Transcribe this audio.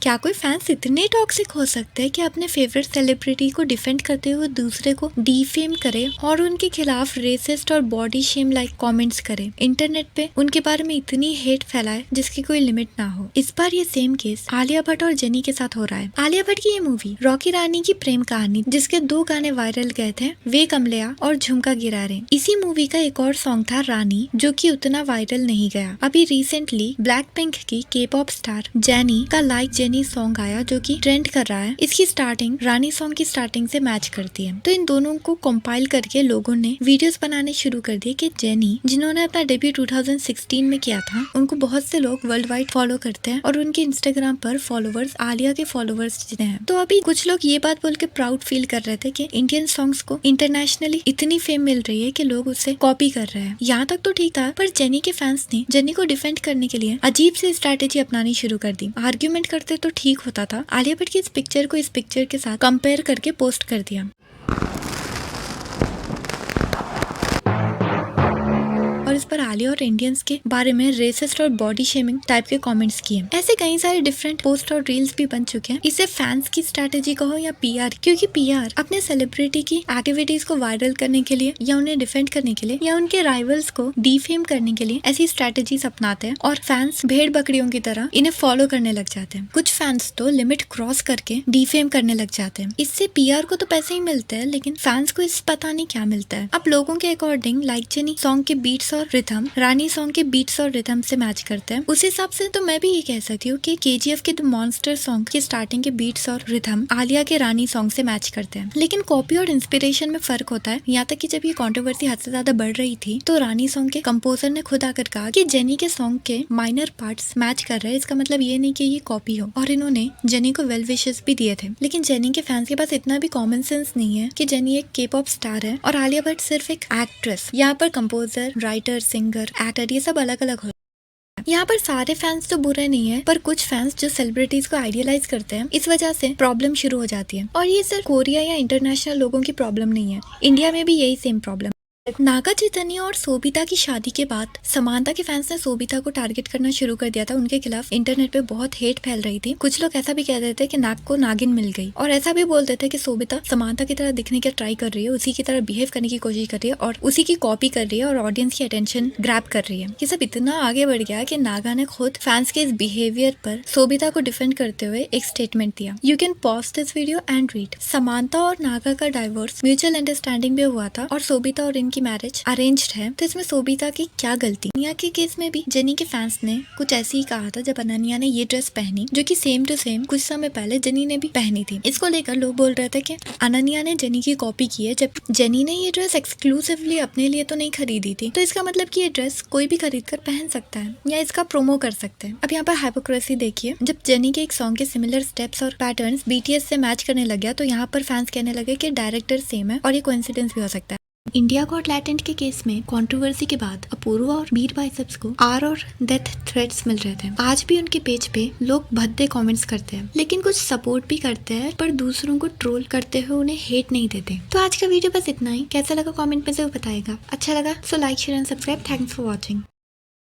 क्या कोई फैंस इतने टॉक्सिक हो सकते हैं कि अपने फेवरेट सेलिब्रिटी को डिफेंड करते हुए दूसरे को डीफेम करे और उनके खिलाफ रेसिस्ट और बॉडी शेम लाइक कमेंट्स करे, इंटरनेट पे उनके बारे में इतनी हेट फैलाए जिसकी कोई लिमिट ना हो। इस बार ये सेम केस आलिया भट्ट और जेनी के साथ हो रहा है। आलिया भट्ट की ये मूवी रॉकी रानी की प्रेम कहानी, जिसके 2 गाने वायरल गए थे, वे कमलिया और झुमका गिरा रे। इसी मूवी का एक और सॉन्ग था रानी, जो कि उतना वायरल नहीं गया। अभी रिसेंटली ब्लैक पिंक की के-पॉप स्टार जेनी का लाइक जेनी सॉन्ग आया, जो कि ट्रेंड कर रहा है। इसकी स्टार्टिंग रानी सॉन्ग की स्टार्टिंग से मैच करती है। तो इन दोनों को कंपाइल करके लोगों ने वीडियोस बनाने शुरू कर दिए कि जेनी, जिन्होंने अपना डेब्यू 2016 में किया था, उनको बहुत से लोग वर्ल्ड वाइड फॉलो करते हैं और उनके इंस्टाग्राम पर फॉलोवर्स आलिया के फॉलोवर्स जितने हैं। तो अभी कुछ लोग ये बात बोल के प्राउड फील कर रहे थे कि इंडियन सॉन्ग्स को इंटरनेशनली इतनी फेम मिल रही है कि लोग उसे कॉपी कर रहे हैं। यहाँ तक तो ठीक था, पर जेनी के फैंस ने जेनी को डिफेंड करने के लिए अजीब सी स्ट्रैटेजी अपनानी शुरू कर दी। आर्ग्यूमेंट करते तो ठीक होता था, आलिया भट्ट की इस पिक्चर को इस पिक्चर के साथ कंपेयर करके पोस्ट कर दिया और इस पर आलिया और इंडियंस के बारे में रेसिस्ट और बॉडी शेमिंग टाइप के कमेंट्स किए। ऐसे कई सारे डिफरेंट पोस्ट और रील्स भी बन चुके हैं। इसे फैंस की स्ट्रैटेजी कहो या पीआर, क्योंकि पीआर अपने सेलिब्रिटी की एक्टिविटीज को वायरल करने के लिए या उन्हें डिफेंड करने के लिए या उनके राइवल्स को डीफेम करने के लिए ऐसी स्ट्रैटेजीज अपनाते हैं और फैंस भेड़ बकरियों की तरह इन्हें फॉलो करने लग जाते हैं। कुछ फैंस तो लिमिट क्रॉस करके डीफेम करने लग जाते हैं। इससे पीआर को तो पैसे ही मिलते हैं, लेकिन फैंस को इस पता नहीं क्या मिलता है। अब लोगों के अकॉर्डिंग लाइक जेनी सॉन्ग के बीट्स और रिथम रानी सॉन्ग के बीट्स और रिथम से मैच करते हैं। उस हिसाब से तो मैं भी ये कह सकती हूँ कि केजीएफ के द मॉन्स्टर सॉन्ग के स्टार्टिंग के बीट्स और रिथम आलिया के रानी सॉन्ग से मैच करते हैं। लेकिन कॉपी और इंस्पिरेशन में फर्क होता है। यहाँ तक कि जब ये कंट्रोवर्सी हद से ज्यादा बढ़ रही थी तो रानी सॉन्ग के कंपोजर ने खुद आकर कहा कि जेनी के सॉन्ग के माइनर पार्ट्स मैच कर रहे हैं। इसका मतलब ये नहीं कि ये कॉपी हो, और इन्होंने जेनी को वेल विशेस भी दिए थे। लेकिन जेनी के फैंस के पास इतना भी कॉमन सेंस नहीं है कि जेनी एक के-पॉप स्टार है और आलिया भट्ट सिर्फ एक एक्ट्रेस। यहाँ पर कंपोजर, राइटर, सिंगर, एक्टर ये सब अलग अलग हो। यहाँ पर सारे फैंस तो बुरे नहीं है, पर कुछ फैंस जो सेलिब्रिटीज को आइडियलाइज करते हैं, इस वजह से प्रॉब्लम शुरू हो जाती है। और ये सिर्फ कोरिया या इंटरनेशनल लोगों की प्रॉब्लम नहीं है, इंडिया में भी यही सेम प्रॉब्लम। नागा चैतन्य और सोबिता की शादी के बाद समांता के फैंस ने सोबिता को टारगेट करना शुरू कर दिया था। उनके खिलाफ इंटरनेट पे बहुत हेट फैल रही थी। कुछ लोग ऐसा भी कह रहे थे कि नाग को नागिन मिल गई, और ऐसा भी बोलते थे कि सोबिता समांता की तरह दिखने की ट्राई कर रही है, उसी की तरह बिहेव करने की कोशिश कर रही है और उसी की कॉपी कर रही है और ऑडियंस की अटेंशन ग्रैब कर रही है। ये सब इतना आगे बढ़ गया कि नागा ने खुद फैंस के इस बिहेवियर पर सोबिता को डिफेंड करते हुए एक स्टेटमेंट दिया। You can pause this video and read. समांता और नागा का डाइवोर्स म्यूचुअल अंडरस्टैंडिंग भी हुआ था और सोबिता और इनकी मैरिज अरेंज है। तो इसमें सोबिता की क्या गलती? अनन्या के केस में भी जेनी के फैंस ने कुछ ऐसे ही कहा था जब अनन्या ने ये ड्रेस पहनी, जो कि सेम टू सेम कुछ समय पहले जेनी ने भी पहनी थी। इसको लेकर लोग बोल रहे थे कि अनन्या ने जेनी की कॉपी की है, जब जेनी ने ये ड्रेस एक्सक्लूसिवली अपने लिए तो नहीं खरीदी थी। तो इसका मतलब कि ये ड्रेस कोई भी खरीद कर पहन सकता है या इसका प्रोमो कर सकते हैं। अब यहाँ पर हाइपोक्रेसी देखिए, जब जेनी के एक सॉन्ग के सिमिलर स्टेप्स और पैटर्न्स बीटीएस से मैच करने लग गया, तो यहाँ पर फैंस कहने लगे कि डायरेक्टर सेम है और ये कोइंसिडेंस भी हो सकता है। इंडिया गॉट टैलेंट के केस में कंट्रोवर्सी के बाद अपूर्वा और बीर बाइसेप्स को आर और डेथ थ्रेट्स मिल रहे थे। आज भी उनके पेज पे लोग भद्दे कमेंट्स करते हैं, लेकिन कुछ सपोर्ट भी करते हैं, पर दूसरों को ट्रोल करते हुए उन्हें हेट नहीं देते। तो आज का वीडियो बस इतना ही। कैसा लगा कमेंट में जरूर बताएगा। अच्छा लगा so like, share and subscribe. Thanks for watching.